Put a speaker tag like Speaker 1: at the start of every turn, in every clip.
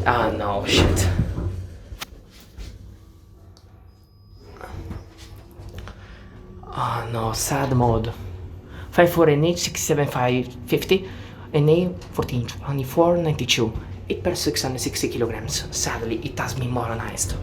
Speaker 1: Ah no, shit. Oh no, sad mode. 54 NH 67550 NA 142492. 8 per 660 kilograms. Sadly, it has been modernized.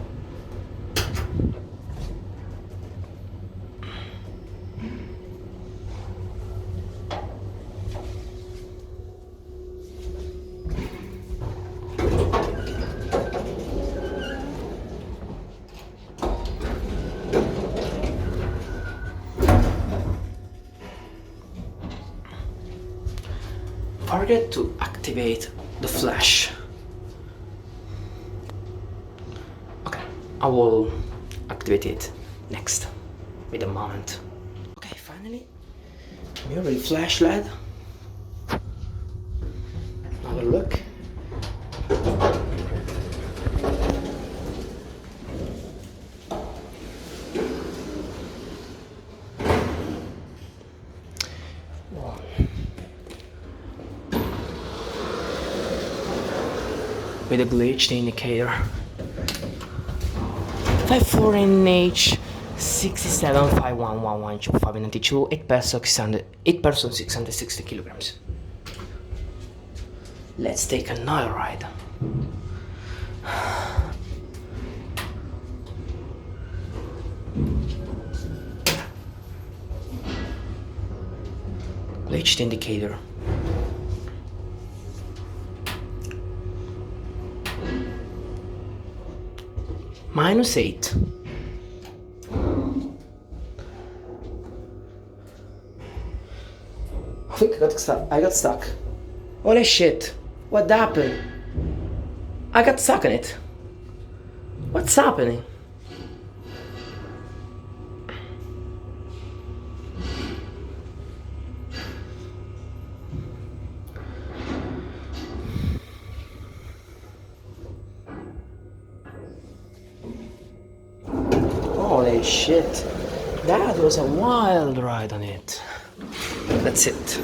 Speaker 1: Forget to activate the flash. Okay, I will activate it next. Wait a moment. Okay, finally, mirror flash LED. Another look. With a glitched indicator. 54NH 6751112592 8 person 660 kilograms. Let's take another ride. Glitched indicator. -8. I think I got stuck. Holy shit. What happened? I got stuck in it. What's happening? Holy shit, that was a wild ride on it. That's it.